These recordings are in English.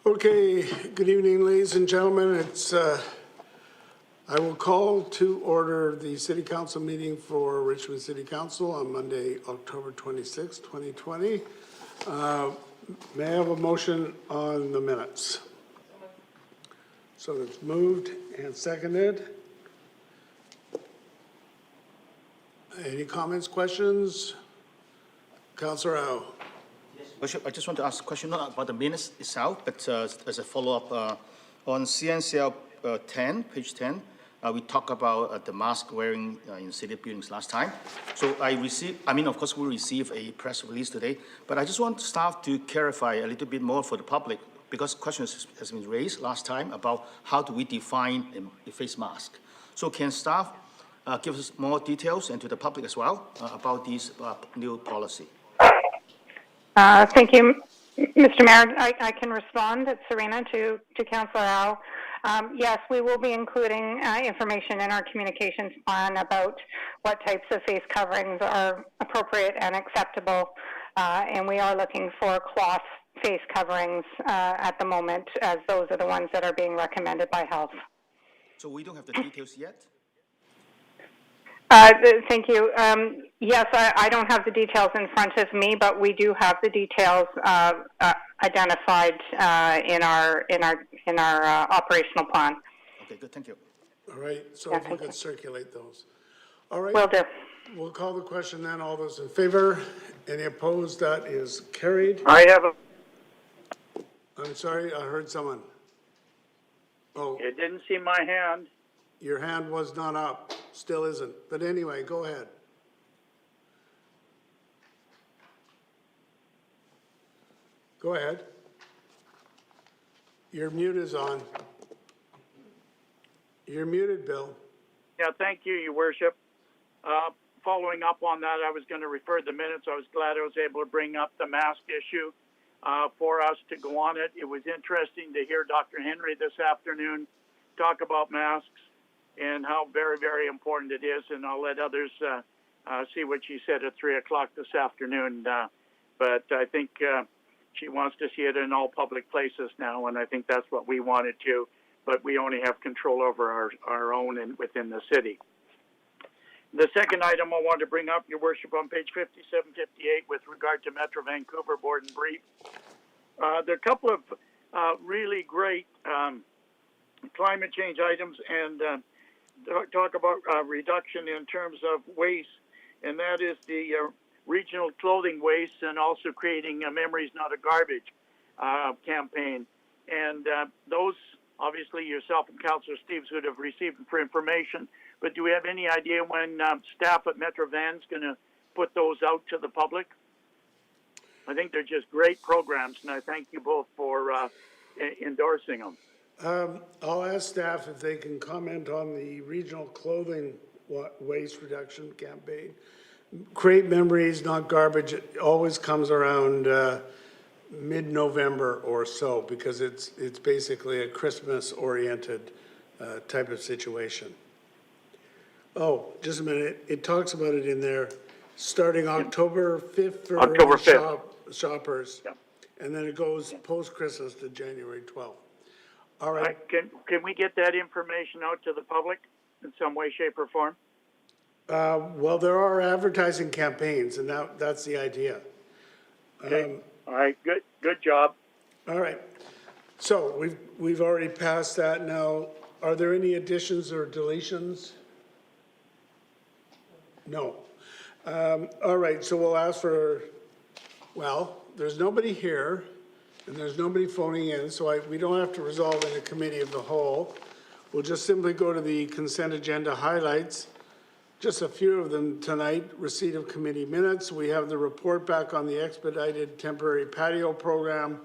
Okay, good evening, ladies and gentlemen. I will call to order the City Council meeting for Richmond City Council on Monday, October 26, 2020. May I have a motion on the minutes? So it's moved and seconded. Any comments, questions? Councillor Au. Bishop, I just want to ask a question, not about the minutes itself, but as a follow-up, on CNCL 10, page 10, we talked about the mask wearing in city buildings last time. So of course, we received a press release today, but I just want staff to clarify a little bit more for the public, because questions has been raised last time about how do we define a face mask. So can staff give us more details and to the public as well about this new policy? Thank you, Mr. Mayor. I can respond. It's Serena to Councillor Au. Yes, we will be including information in our communications plan about what types of face coverings are appropriate and acceptable, and we are looking for cloth face coverings at the moment, as those are the ones that are being recommended by health. So we don't have the details yet? Thank you. Yes, I don't have the details in front of me, but we do have the details identified in our operational plan. Okay, good. Thank you. All right, so if you could circulate those. All right. Will do. We'll call the question then. All those in favor? Any opposed? That is carried. I have a. I'm sorry, I heard someone. Oh, You didn't see my hand. your hand was not up, still isn't. But anyway, go ahead. Go ahead. Your mute is on. You're muted, Bill. Yeah, thank you, Your Worship. Following up on that, I was going to refer the minutes. I was glad I was able to bring up the mask issue for us to go on it. It was interesting to hear Dr. Henry this afternoon talk about masks and how very, very important it is. And I'll let others see what she said at 3 o'clock this afternoon. But I think she wants to see it in all public places now, and I think that's what we wanted to. But we only have control over our own and within the city. The second item I want to bring up, Your Worship, on page 57, 58, with regard to Metro Vancouver Board and Brief. There are a couple of really great climate change items and talk about reduction in terms of waste, and that is the regional clothing waste and also creating a Memories Not a Garbage campaign. And those, obviously, yourself and Councillor Steves would have received for information, but do we have any idea when staff at Metro Van's going to put those out to the public? I think they're just great programs, and I thank you both for endorsing them. I'll ask staff if they can comment on the regional clothing waste reduction campaign. Create Memories, Not Garbage. It always comes around mid-November or so, because it's basically a Christmas-oriented type of situation. Oh, just a minute. It talks about it in there, starting October 5th for October 5th. Shoppers, Yep. and then it goes post-Christmas to January 12th. All right. Can we get that information out to the public in some way, shape, or form? Well, there are advertising campaigns, and that's the idea. Okay. All right. Good job. All right. So we've already passed that. Now, are there any additions or deletions? No. All right. So we'll ask for. Well, there's nobody here, and there's nobody phoning in, so we don't have to resolve in a committee of the whole. We'll just simply go to the consent agenda highlights. Just a few of them tonight. Receipt of committee minutes. We have the report back on the expedited temporary patio program.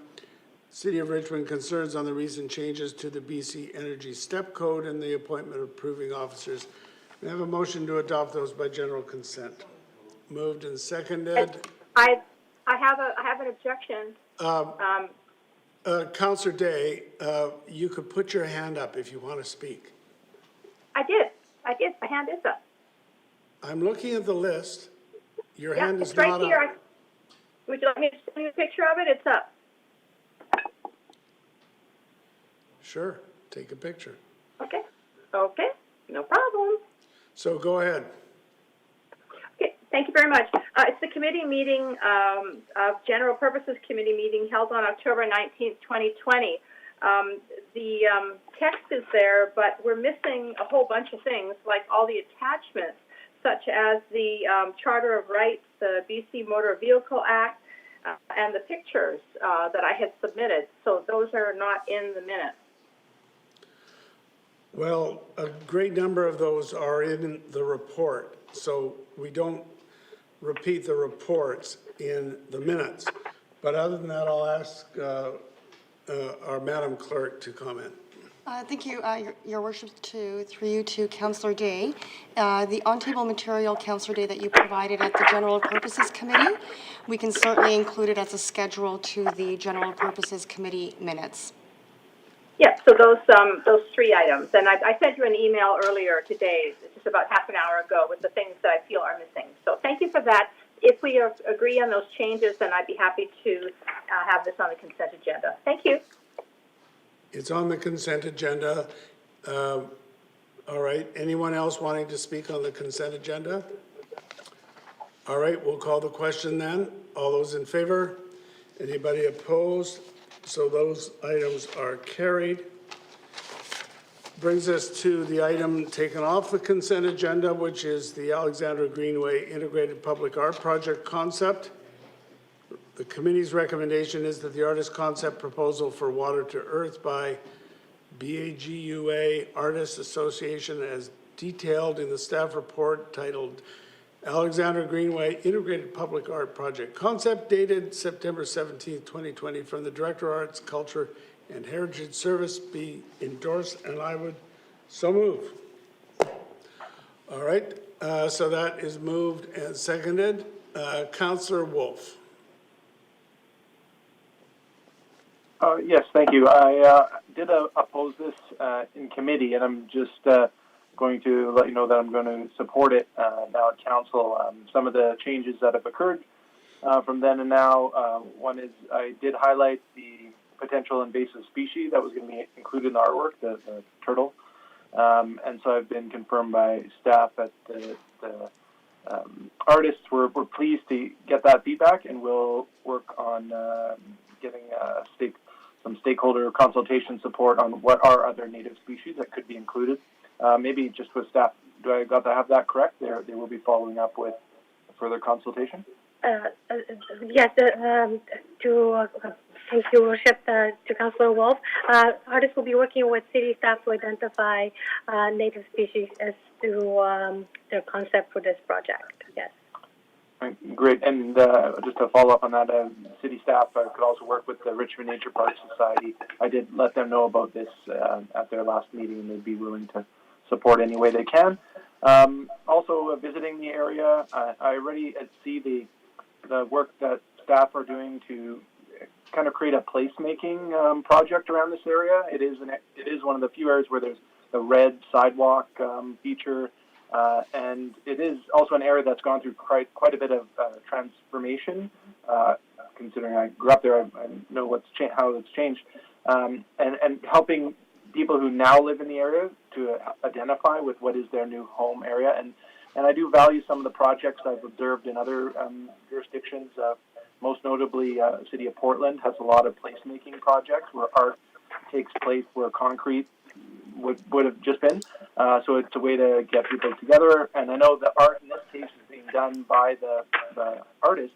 City of Richmond concerns on the recent changes to the BC Energy Step Code and the appointment of approving officers. We have a motion to adopt those by general consent. Moved and seconded. I have an objection. Councillor Day, you could put your hand up if you want to speak. I did. My hand is up. I'm looking at the list. Your Yeah, hand is it's right not here. up. Would you like me to send you a picture of it? It's up. Sure, take a picture. Okay. Okay. No problem. So go ahead. Okay. Thank you very much. It's the committee meeting, of General Purposes Committee meeting held on October 19th, 2020. The text is there, but we're missing a whole bunch of things, like all the attachments, such as the Charter of Rights, the BC Motor Vehicle Act, and the pictures that I had submitted. So those are not in the minutes. Well, a great number of those are in the report, so we don't repeat the reports in the minutes. But other than that, I'll ask our Madam Clerk to comment. Thank you, Your Worship, through you to Councillor Day. The on-table material, Councillor Day, that you provided at the General Purposes Committee, we can certainly include it as a schedule to the General Purposes Committee minutes. Yeah, so those 3 items, and I sent you an email earlier today, just about half an hour ago, with the things that I feel are missing. So thank you for that. If we agree on those changes, then I'd be happy to have this on the consent agenda. Thank you. It's on the consent agenda. All right, anyone else wanting to speak on the consent agenda? All right, we'll call the question then. All those in favor? Anybody opposed? So those items are carried. Brings us to the item taken off the consent agenda, which is the Alexandra Greenway Integrated Public Art Project concept. The committee's recommendation is that the artist concept proposal for Water to Earth by BAGUA Artists Association, as detailed in the staff report titled Alexandra Greenway Integrated Public Art Project Concept, dated September 17, 2020, from the Director of Arts, Culture, and Heritage Service, be endorsed, and I would so move. All right, so that is moved and seconded. Councillor Wolf. Yes, thank you. I did oppose this in committee, and I'm just going to let you know that I'm going to support it now at council. Some of the changes that have occurred from then and now, one is I did highlight the potential invasive species that was going to be included in the artwork, the turtle. And so I've been confirmed by staff that the artists were pleased to get that feedback, and we'll work on getting some stakeholder consultation support on what are other native species that could be included. Maybe just with staff, do I got to have that correct? They will be following up with further consultation? Yes, thank you, Worship, to Councillor Wolf. Artists will be working with city staff to identify native species as to their concept for this project, yes. Great, and just to follow up on that, city staff could also work with the Richmond Nature Park Society. I did let them know about this at their last meeting, and they'd be willing to support any way they can. Also, visiting the area, I already see the work that staff are doing to kind of create a placemaking project around this area. It is one of the few areas where there's the red sidewalk feature, and it is also an area that's gone through quite a bit of transformation. Considering I grew up there, I know how it's changed, and helping people who now live in the area to identify with what is their new home area. And I do value some of the projects I've observed in other jurisdictions. Most notably, the City of Portland has a lot of placemaking projects where art takes place where concrete would have just been. So it's a way to get people together. And I know the art in this case is being done by the artists,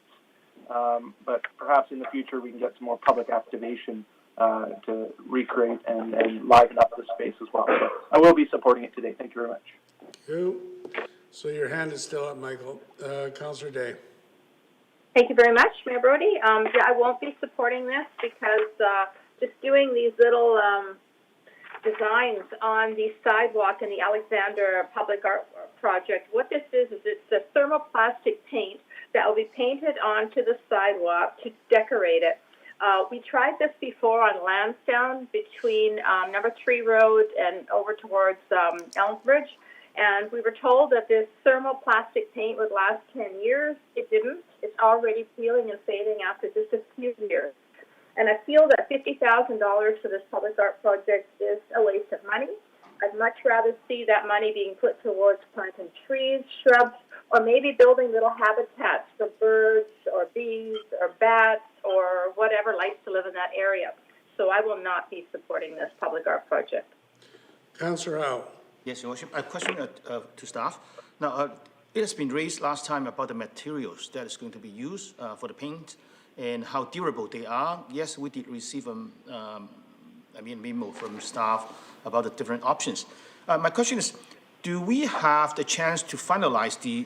but perhaps in the future we can get some more public activation to recreate and liven up the space as well. So I will be supporting it today. Thank you very much. Thank you. So your hand is still up, Michael. Councillor Day. Thank you very much, Mayor Brody. Yeah, I won't be supporting this because just doing these little designs on the sidewalk in the Alexander Public Art Project, what this is it's a thermoplastic paint that will be painted onto the sidewalk to decorate it. We tried this before on Lansdowne between Number 3 Road and over towards Elmsbridge. And we were told that this thermoplastic paint would last 10 years. It didn't. It's already peeling and fading after just a few years. And I feel that $50,000 for this public art project is a waste of money. I'd much rather see that money being put towards planting trees, shrubs, or maybe building little habitats for birds or bees or bats or whatever likes to live in that area. So I will not be supporting this public art project. Councillor Howe. Yes, Your Worship. A question to staff. Now, it has been raised last time about the materials that is going to be used for the paint and how durable they are. Yes, we did receive a memo from staff about the different options. My question is, do we have the chance to finalize the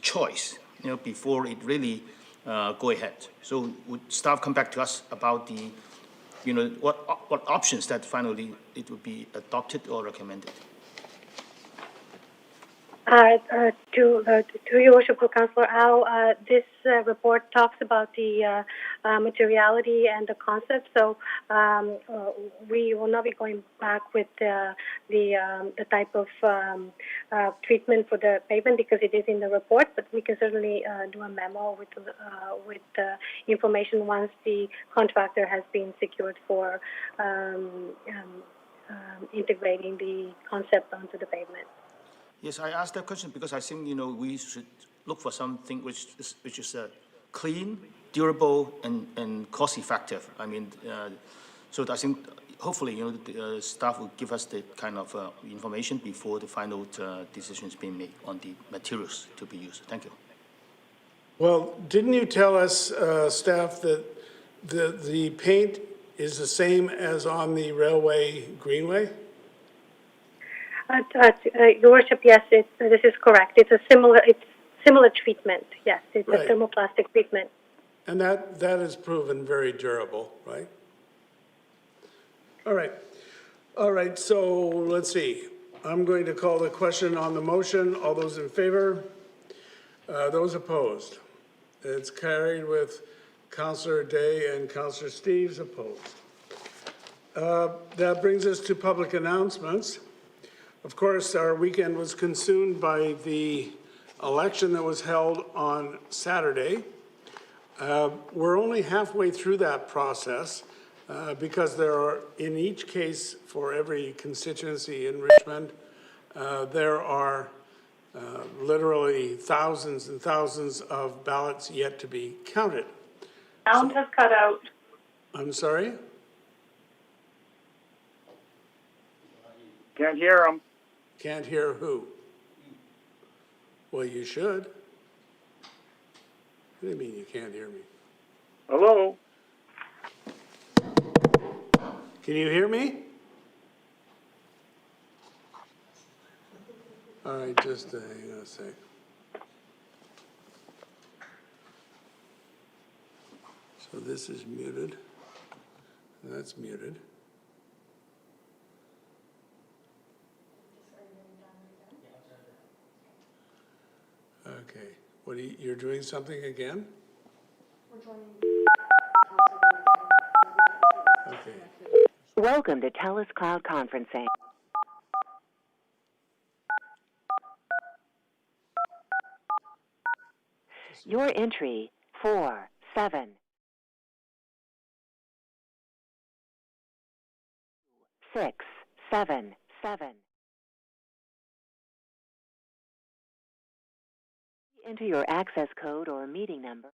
choice, before it really go ahead? So would staff come back to us about the, what options that finally it would be adopted or recommended? To Your Worship, Councillor Au, this report talks about the materiality and the concept. So we will not be going back with the type of treatment for the pavement because it is in the report. But we can certainly do a memo with information once the contractor has been secured for integrating the concept onto the pavement. Yes, I asked that question because I think, we should look for something which is clean, durable, and cost-effective. So I think hopefully, the staff will give us the kind of information before the final decision is being made on the materials to be used. Thank you. Well, didn't you tell us, staff, that the paint is the same as on the railway greenway? Your Worship, yes, this is correct. It's similar treatment. Yes, it's right. A thermoplastic treatment. And that is proven very durable, right? All right, so let's see. I'm going to call the question on the motion. All those in favor? Those opposed? It's carried with Councillor Day and Councillor Steeves opposed. That brings us to public announcements. Of course, our weekend was consumed by the election that was held on Saturday. We're only halfway through that process because there are, in each case for every constituency in Richmond, there are literally thousands and thousands of ballots yet to be counted. Sound has cut out. I'm sorry? Can't hear him. Can't hear who? Well, you should. What do you mean you can't hear me? Hello? Can you hear me? All right, just hang on a sec. So this is muted. That's muted. Okay. What you're doing something again? We're joining. Okay. Welcome to TELUS Cloud Conferencing. Your entry 47677. Enter your access code or meeting number.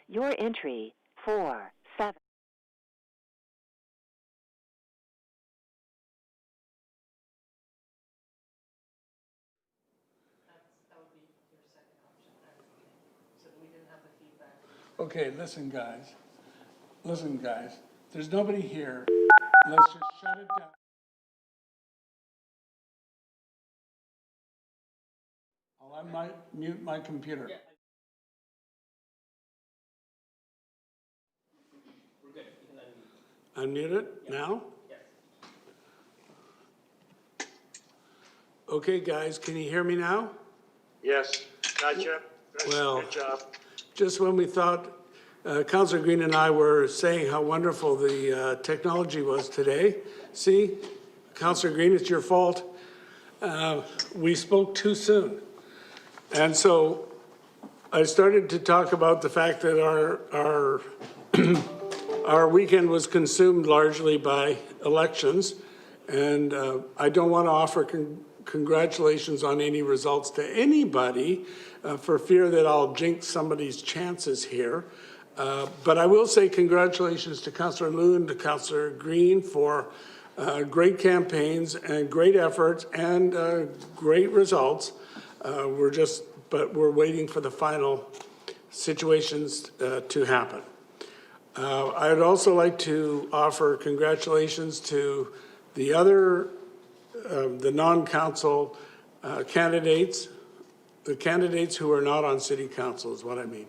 Your entry 47. That would be your second option, so that we didn't have the feedback. Okay, listen guys, there's nobody here, let's just shut it down. I'll mute my computer. Yeah. We're good, you can unmute. Unmute it now? Yes. Okay, guys, can you hear me now? Yes, gotcha. Well, Good job. just when we thought, Councillor Green and I were saying how wonderful the technology was today. See, Councillor Green, it's your fault. We spoke too soon. And so I started to talk about the fact that our weekend was consumed largely by elections. And I don't want to offer congratulations on any results to anybody for fear that I'll jinx somebody's chances here. But I will say congratulations to Councillor Liu and to Councillor Green for great campaigns and great efforts and great results. But we're waiting for the final situations to happen. I'd also like to offer congratulations to the other, the non-council candidates, the candidates who are not on city council is what I mean,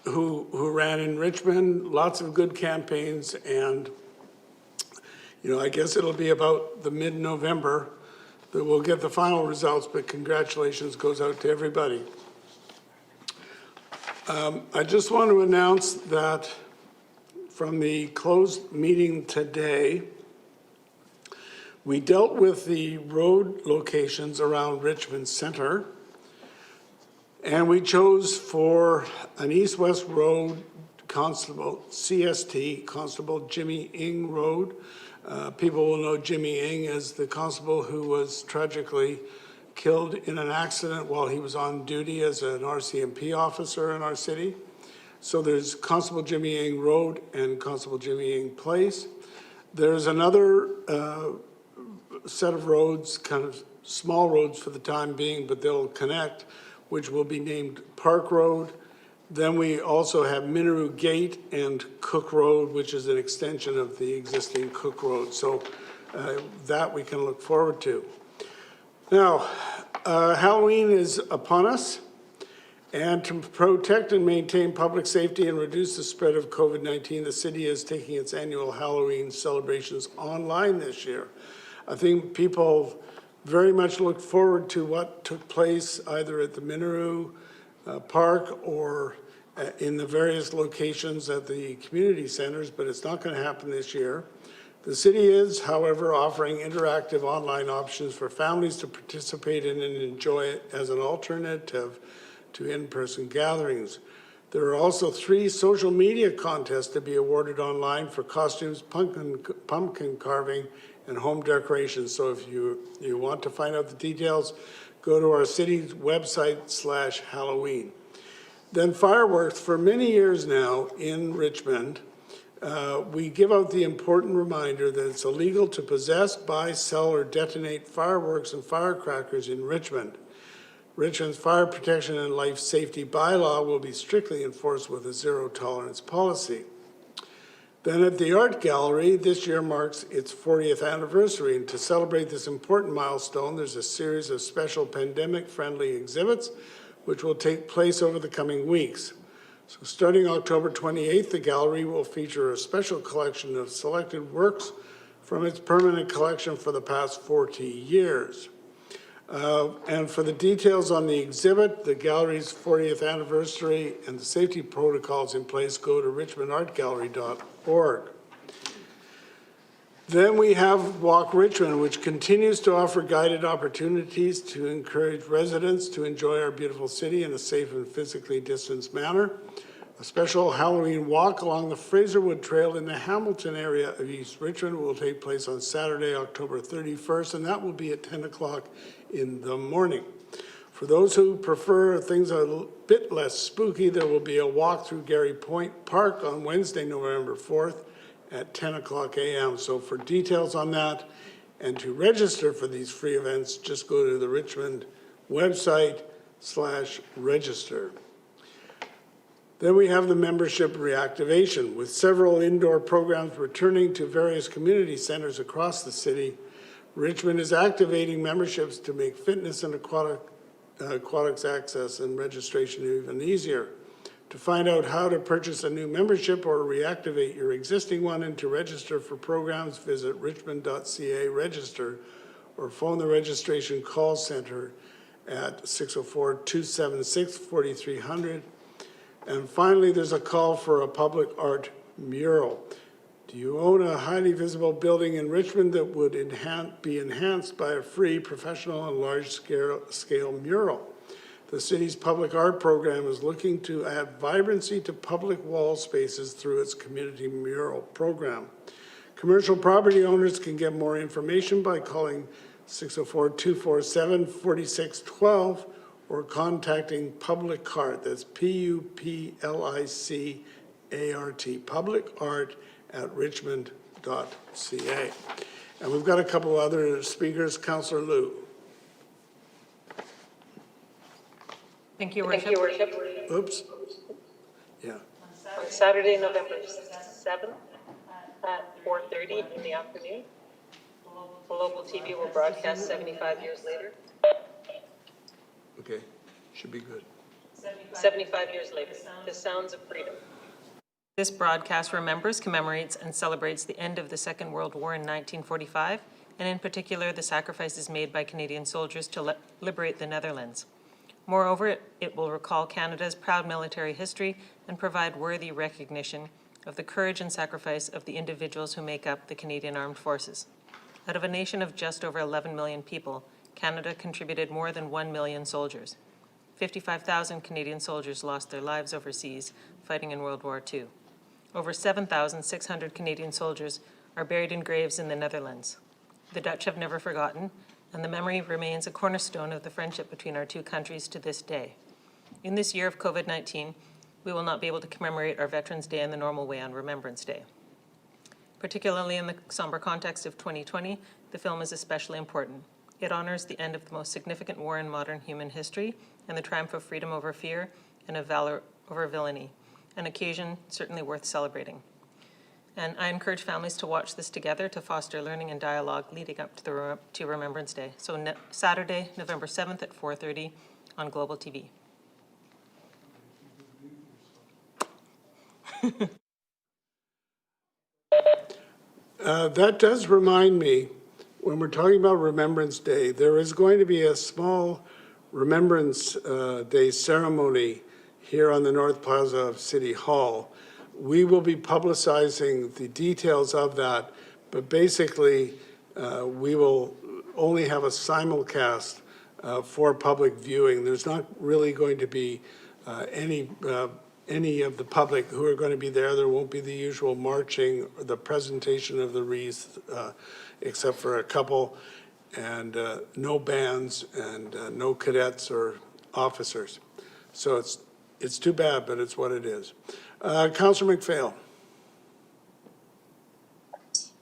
who ran in Richmond, lots of good campaigns, and I guess it'll be about the mid-November that we'll get the final results, but congratulations goes out to everybody. I just want to announce that from the closed meeting today, we dealt with the road locations around Richmond Center, and we chose for an east-west road constable, CST, Constable Jimmy Ng Road. People will know Jimmy Ng as the constable who was tragically killed in an accident while he was on duty as an RCMP officer in our city. So there's Constable Jimmy Ng Road and Constable Jimmy Ng Place. There's another set of roads, kind of small roads for the time being, but they'll connect, which will be named Park Road. Then we also have Minoru Gate and Cook Road, which is an extension of the existing Cook Road. So that we can look forward to. Now, Halloween is upon us, and to protect and maintain public safety and reduce the spread of COVID-19, the city is taking its annual Halloween celebrations online this year. I think people very much look forward to what took place either at the Minoru Park or in the various locations at the community centers, but it's not going to happen this year. The city is, however, offering interactive online options for families to participate in and enjoy it as an alternative to in-person gatherings. There are also 3 social media contests to be awarded online for costumes, pumpkin carving, and home decorations. So if you want to find out the details, go to our city's website /Halloween. Then fireworks. For many years now in Richmond, we give out the important reminder that it's illegal to possess, buy, sell, or detonate fireworks and firecrackers in Richmond. Richmond's fire protection and life safety bylaw will be strictly enforced with a zero tolerance policy. Then at the Art Gallery, this year marks its 40th anniversary, and to celebrate this important milestone, there's a series of special pandemic-friendly exhibits which will take place over the coming weeks. So starting October 28th, the gallery will feature a special collection of selected works from its permanent collection for the past 40 years. And for the details on the exhibit, the gallery's 40th anniversary, and the safety protocols in place, go to richmondartgallery.org. Then we have Walk Richmond, which continues to offer guided opportunities to encourage residents to enjoy our beautiful city in a safe and physically distanced manner. A special Halloween walk along the Fraserwood Trail in the Hamilton area of East Richmond will take place on Saturday, October 31st, and that will be at 10 o'clock in the morning. For those who prefer things a bit less spooky, there will be a walk through Gary Point Park on Wednesday, November 4th at 10 o'clock a.m. So for details on that and to register for these free events, just go to the Richmond website /register. Then we have the membership reactivation. With several indoor programs returning to various community centers across the city, Richmond is activating memberships to make fitness and aquatics access and registration even easier. To find out how to purchase a new membership or reactivate your existing one and to register for programs, visit richmond.ca register or phone the registration call center at 604-276-4300. And finally, there's a call for a public art mural. Do you own a highly visible building in Richmond that would be enhanced by a free, professional, and large-scale mural? The city's public art program is looking to add vibrancy to public wall spaces through its community mural program. Commercial property owners can get more information by calling 604-247-4612 or contacting Public Art. That's PUPLICART, publicart@richmond.ca. And we've got a couple other speakers. Councillor Liu. Thank you, Worship. Oops. Yeah. On Saturday, November 7th at 4:30 in the afternoon, Global TV will broadcast 75 years later. Okay. Should be good. 75 years later, the sounds of freedom. This broadcast remembers, commemorates, and celebrates the end of the Second World War in 1945, and in particular, the sacrifices made by Canadian soldiers to liberate the Netherlands. Moreover, it will recall Canada's proud military history and provide worthy recognition of the courage and sacrifice of the individuals who make up the Canadian Armed Forces. Out of a nation of just over 11 million people, Canada contributed more than 1 million soldiers. 55,000 Canadian soldiers lost their lives overseas fighting in World War II. Over 7,600 Canadian soldiers are buried in graves in the Netherlands. The Dutch have never forgotten, and the memory remains a cornerstone of the friendship between our two countries to this day. In this year of COVID-19, we will not be able to commemorate our Veterans Day in the normal way on Remembrance Day. Particularly in the somber context of 2020, the film is especially important. It honors the end of the most significant war in modern human history and the triumph of freedom over fear and of valor over villainy, an occasion certainly worth celebrating. And I encourage families to watch this together to foster learning and dialogue leading up to Remembrance Day. So Saturday, November 7th at 4:30 on Global TV. That does remind me, when we're talking about Remembrance Day, there is going to be a small Remembrance Day ceremony here on the North Plaza of City Hall. We will be publicizing the details of that, but basically we will only have a simulcast for public viewing. There's not really going to be any of the public who are going to be there. There won't be the usual marching or the presentation of the wreath, except for a couple, and no bands and no cadets or officers. So it's too bad, but it's what it is. Councillor McPhail.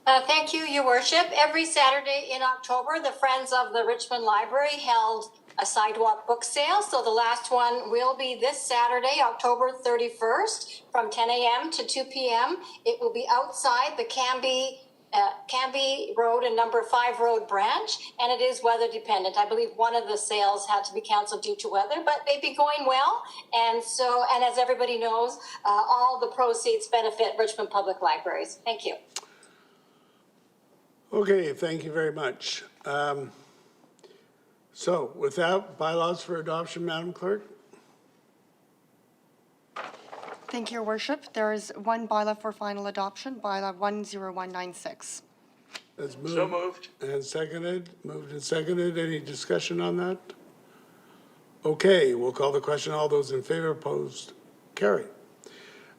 Thank you, Your Worship. Every Saturday in October, the Friends of the Richmond Library held a sidewalk book sale. So the last one will be this Saturday, October 31st, from 10 a.m. to 2 p.m. It will be outside the Canby Road and number 5 Road branch, and it is weather dependent. I believe one of the sales had to be canceled due to weather, but they'd be going well. And as everybody knows, all the proceeds benefit Richmond Public Libraries. Thank you. Okay, thank you very much. So with that, bylaws for adoption, Madam Clerk? Thank you, Your Worship. There is one bylaw for final adoption, bylaw 10196. That's moved. So moved. And seconded, moved and seconded. Any discussion on that? Okay, we'll call the question. All those in favor, opposed, carried.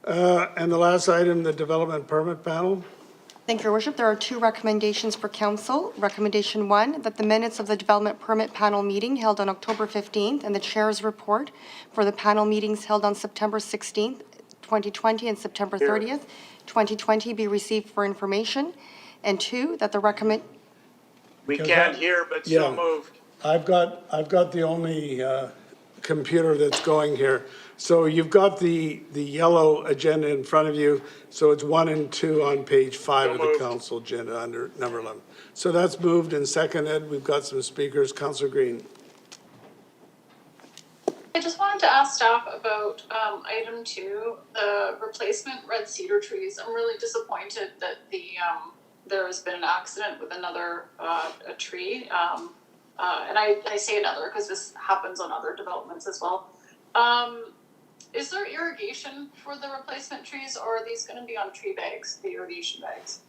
And the last item, the development permit panel. Thank you, Your Worship. There are two recommendations for council. Recommendation 1, that the minutes of the Development Permit Panel meeting held on October 15th and the Chair's report for the panel meetings held on September 16th, 2020 and September 30th, 2020 be received for information. And 2, that the We can't hear, but so moved. I've got the only computer that's going here. So you've got the yellow agenda in front of you. So it's 1 and 2 on page 5 of the council agenda under number 11. So that's moved and seconded. We've got some speakers. Councillor Green. I just wanted to ask staff about item 2, the replacement red cedar trees. I'm really disappointed that there has been an accident with another a tree. And I say another because this happens on other developments as well. Is there irrigation for the replacement trees, or are these going to be on tree bags, the irrigation bags?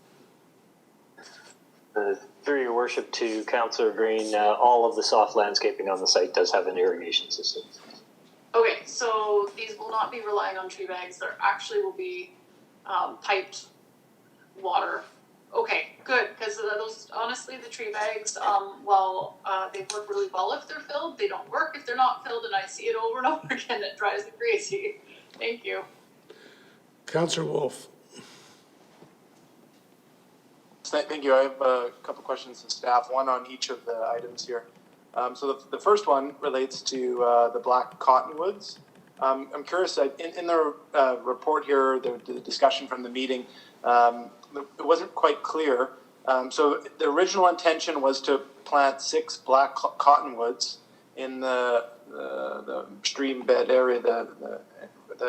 Through your worship to Councillor Green, all of the soft landscaping on the site does have an irrigation system. Okay, so these will not be relying on tree bags. There actually will be piped water. Okay, good, because those, honestly, the tree bags, they work really well if they're filled. They don't work if they're not filled, and I see it over and over again. It drives me crazy. Thank you. Councillor Wolf. Thank you. I have a couple questions to staff, one on each of the items here. So the first one relates to the black cottonwoods. I'm curious, in the report here, the discussion from the meeting, it wasn't quite clear. So the original intention was to plant 6 black cottonwoods in the stream bed area, the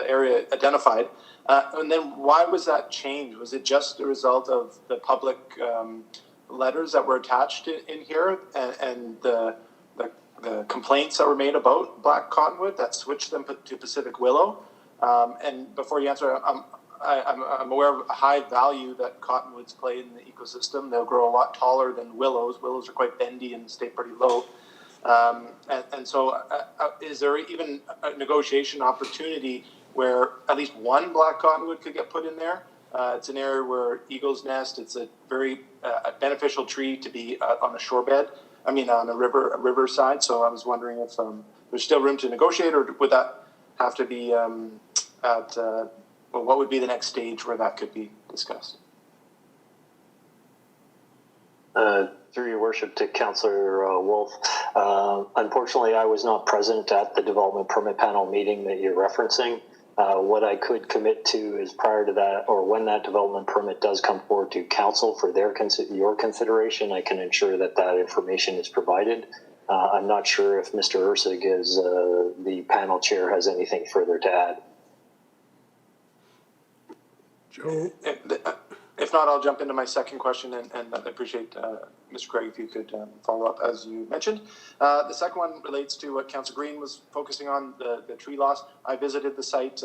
area identified. And then why was that changed? Was it just a result of the public letters that were attached in here and the complaints that were made about black cottonwood that switched them to Pacific willow? And before you answer, I'm aware of a high value that cottonwoods play in the ecosystem. They'll grow a lot taller than willows. Willows are quite bendy and stay pretty low. And so is there even a negotiation opportunity where at least one black cottonwood could get put in there? It's an area where eagles nest. It's a very beneficial tree to be on a shorebed. On a river side. So I was wondering if there's still room to negotiate, or would that have to be what would be the next stage where that could be discussed? Through your worship to Councillor Wolf, unfortunately I was not present at the development permit panel meeting that you're referencing. What I could commit to is prior to that, or when that development permit does come forward to council for your consideration, I can ensure that information is provided. I'm not sure if Mr. Ursig, as the panel chair, has anything further to add. Joe? If not, I'll jump into my second question, and I appreciate, Mr. Craig, if you could follow up as you mentioned. The second one relates to what Councillor Green was focusing on, the tree loss. I visited the site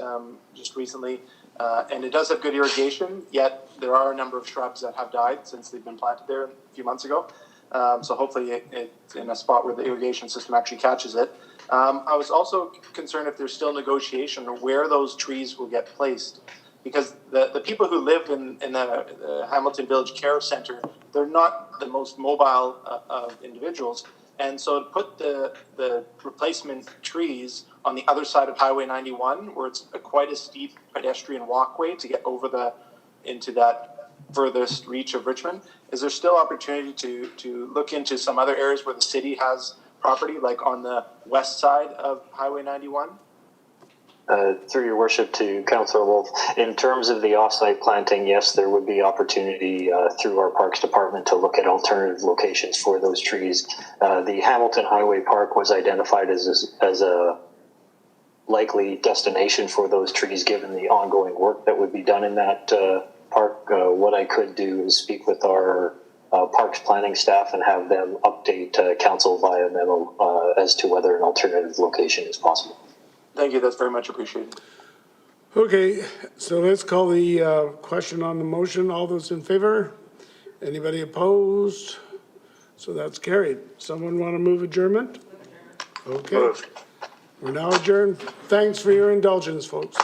just recently, and it does have good irrigation, yet there are a number of shrubs that have died since they've been planted there a few months ago. So hopefully it's in a spot where the irrigation system actually catches it. I was also concerned if there's still negotiation or where those trees will get placed. Because the people who live in the Hamilton Village Care Center, they're not the most mobile of individuals. And so to put the replacement trees on the other side of Highway 91, where it's quite a steep pedestrian walkway to get over into that furthest reach of Richmond, is there still opportunity to look into some other areas where the city has property, like on the west side of Highway 91? Through your worship to Councillor Wolf, in terms of the off-site planting, yes, there would be opportunity through our Parks Department to look at alternative locations for those trees. The Hamilton Highway Park was identified as a likely destination for those trees given the ongoing work that would be done in that park. What I could do is speak with our Parks planning staff and have them update council via memo as to whether an alternative location is possible. Thank you. That's very much appreciated. Okay, so let's call the question on the motion. All those in favor? Anybody opposed? So that's carried. Someone want to move adjournment? Okay. We're now adjourned. Thanks for your indulgence, folks.